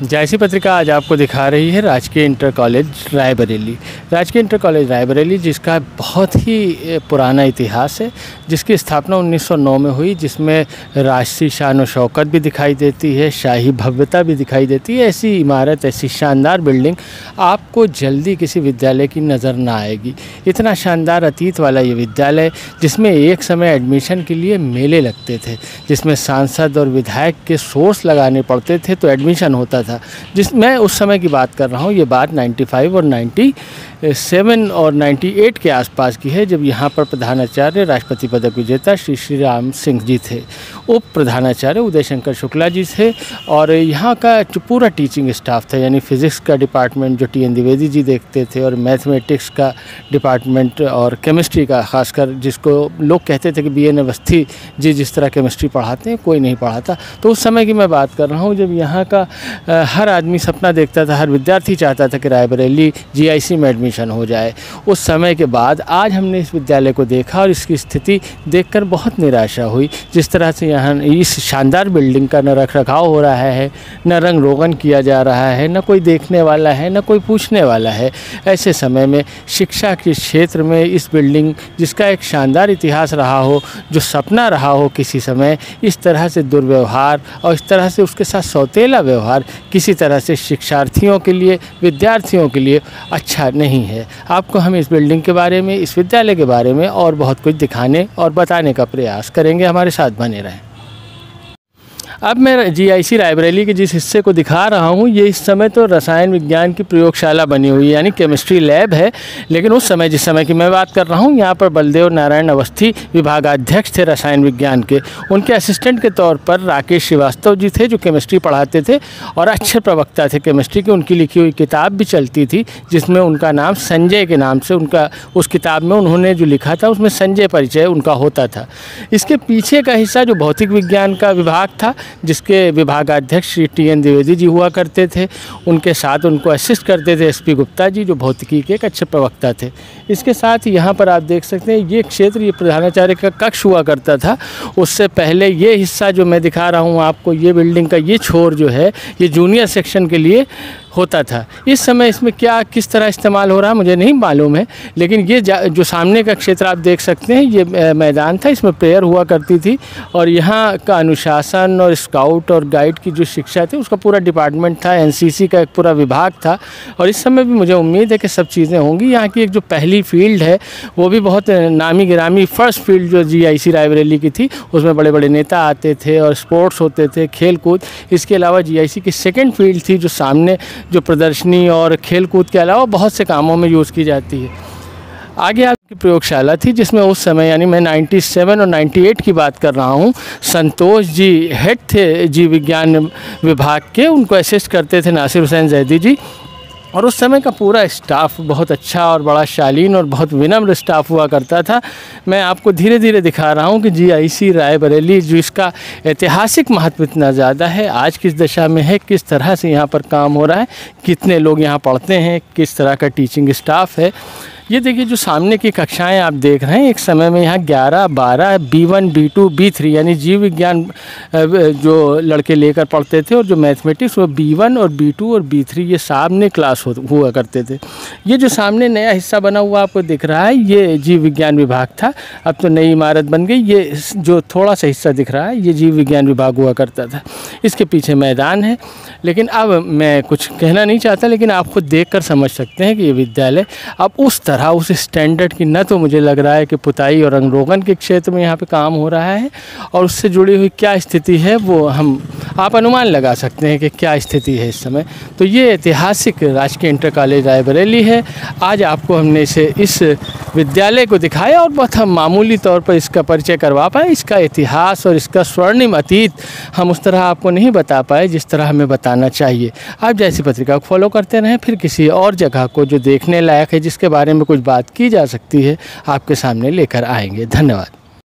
जायसी पत्रिका आज आपको दिखा रही है राजकीय इंटर कॉलेज रायबरेली। राजकीय इंटर कॉलेज रायबरेली जिसका बहुत ही पुराना इतिहास है, जिसकी स्थापना 1909 में हुई, जिसमें राष्ट्रीय शान और शौकत भी दिखाई देती है, शाही भव्यता भी दिखाई देती है। ऐसी इमारत, ऐसी शानदार बिल्डिंग आपको जल्दी किसी विद्यालय की नज़र ना आएगी। इतना शानदार अतीत वाला ये विद्यालय, जिसमें एक समय एडमिशन के लिए मेले लगते थे, जिसमें सांसद और विधायक के सोर्स लगाने पड़ते थे तो एडमिशन होता था। मैं उस समय की बात कर रहा हूँ, ये बात 95 और 97 और 98 के आसपास की है, जब यहाँ पर प्रधानाचार्य राष्ट्रपति पदक विजेता श्री राम सिंह जी थे, उप प्रधानाचार्य उदय शंकर शुक्ला जी थे, और यहाँ का जो पूरा टीचिंग स्टाफ था, यानी फिज़िक्स का डिपार्टमेंट जो TN द्विवेदी जी देखते थे, और मैथमेटिक्स का डिपार्टमेंट और केमिस्ट्री का, ख़ासकर जिसको लोग कहते थे कि BN अवस्थी जी जिस तरह केमिस्ट्री पढ़ाते हैं कोई नहीं पढ़ाता। तो उस समय की मैं बात कर रहा हूँ जब यहाँ का हर आदमी सपना देखता था, हर विद्यार्थी चाहता था कि रायबरेली GIC में एडमिशन हो जाए। उस समय के बाद आज हमने इस विद्यालय को देखा और इसकी स्थिति देखकर बहुत निराशा हुई। जिस तरह से यहाँ इस शानदार बिल्डिंग का न रख रखाव हो रहा है, न रंग रोगन किया जा रहा है, न कोई देखने वाला है, न कोई पूछने वाला है। ऐसे समय में शिक्षा के क्षेत्र में इस बिल्डिंग, जिसका एक शानदार इतिहास रहा हो, जो सपना रहा हो किसी समय, इस तरह से दुर्व्यवहार और इस तरह से उसके साथ सौतेला व्यवहार किसी तरह से शिक्षार्थियों के लिए, विद्यार्थियों के लिए अच्छा नहीं है। आपको हम इस बिल्डिंग के बारे में, इस विद्यालय के बारे में और बहुत कुछ दिखाने और बताने का प्रयास करेंगे। हमारे साथ बने रहें। अब मैं GIC रायबरेली के जिस हिस्से को दिखा रहा हूँ, ये इस समय तो रसायन विज्ञान की प्रयोगशाला बनी हुई है, यानी केमिस्ट्री लैब है। लेकिन उस समय, जिस समय की मैं बात कर रहा हूँ, यहाँ पर बलदेव नारायण अवस्थी विभागाध्यक्ष थे रसायन विज्ञान के। उनके असिस्टेंट के तौर पर राकेश श्रीवास्तव जी थे, जो केमिस्ट्री पढ़ाते थे और अच्छे प्रवक्ता थे केमिस्ट्री के। उनकी लिखी हुई किताब भी चलती थी, जिसमें उनका नाम संजय के नाम से, उनका उस किताब में उन्होंने जो लिखा था उसमें संजय परिचय उनका होता था। इसके पीछे का हिस्सा जो भौतिक विज्ञान का विभाग था, जिसके विभागाध्यक्ष श्री TN द्विवेदी जी हुआ करते थे, उनके साथ उनको असिस्ट करते थे SP गुप्ता जी, जो भौतिकी के एक अच्छे प्रवक्ता थे। इसके साथ ही यहाँ पर आप देख सकते हैं, ये क्षेत्र, ये प्रधानाचार्य का कक्ष हुआ करता था। उससे पहले ये हिस्सा जो मैं दिखा रहा हूँ आपको, ये बिल्डिंग का ये छोर जो है, ये जूनियर सेक्शन के लिए होता था। इस समय इसमें क्या किस तरह इस्तेमाल हो रहा है मुझे नहीं मालूम है, लेकिन ये जो सामने का क्षेत्र आप देख सकते हैं, ये मैदान था, इसमें प्रेयर हुआ करती थी, और यहाँ का अनुशासन और स्काउट और गाइड की जो शिक्षा थी उसका पूरा डिपार्टमेंट था। NCC का एक पूरा विभाग था, और इस समय भी मुझे उम्मीद है कि सब चीज़ें होंगी। यहाँ की एक जो पहली फील्ड है वो भी बहुत नामी गिरामी, फर्स्ट फील्ड जो GIC रायबरेली की थी, उसमें बड़े बड़े नेता आते थे और स्पोर्ट्स होते थे, खेल कूद। इसके अलावा GIC की सेकेंड फील्ड थी, जो सामने जो प्रदर्शनी और खेल कूद के अलावा बहुत से कामों में यूज़ की जाती है। आगे आपकी प्रयोगशाला थी, जिसमें उस समय, यानी मैं 97 और 98 की बात कर रहा हूँ, संतोष जी हेड थे जीव विज्ञान विभाग के। उनको असिस्ट करते थे नासिर हुसैन जैदी जी, और उस समय का पूरा स्टाफ बहुत अच्छा और बड़ा शालीन और बहुत विनम्र स्टाफ हुआ करता था। मैं आपको धीरे धीरे दिखा रहा हूँ कि GIC रायबरेली, जो इसका ऐतिहासिक महत्व इतना ज़्यादा है, आज किस दशा में है, किस तरह से यहाँ पर काम हो रहा है, कितने लोग यहाँ पढ़ते हैं, किस तरह का टीचिंग स्टाफ है। ये देखिए, जो सामने की कक्षाएं आप देख रहे हैं, एक समय में यहाँ 11, 12, B1, B2, B3 यानी जीव विज्ञान जो लड़के लेकर पढ़ते थे, और जो मैथमेटिक्स वो B1 और B2 और B3 ये सामने क्लास हुआ करते थे। ये जो सामने नया हिस्सा बना हुआ आपको दिख रहा है, ये जीव विज्ञान विभाग था। अब तो नई इमारत बन गई। ये जो थोड़ा सा हिस्सा दिख रहा है, ये जीव विज्ञान विभाग हुआ करता था। इसके पीछे मैदान है। लेकिन अब मैं कुछ कहना नहीं चाहता, लेकिन आप खुद देख कर समझ सकते हैं कि ये विद्यालय अब उस तरह, उस स्टैंडर्ड की, न तो मुझे लग रहा है कि पुताई और रंग रोगन के क्षेत्र में यहाँ पे काम हो रहा है, और उससे जुड़ी हुई क्या स्थिति है वो आप अनुमान लगा सकते हैं कि क्या स्थिति है इस समय। तो ये ऐतिहासिक राजकीय इंटर कॉलेज रायबरेली है। आज आपको हमने इस विद्यालय को दिखाया और बहुत हम मामूली तौर पर इसका परिचय करवा पाए। इसका इतिहास और इसका स्वर्णिम अतीत हम उस तरह आपको नहीं बता पाए जिस तरह हमें बताना चाहिए। आप जैसी पत्रिका को फॉलो करते रहें, फिर किसी और जगह को जो देखने लायक है, जिसके बारे में कुछ बात की जा सकती है, आपके सामने लेकर आएंगे। धन्यवाद।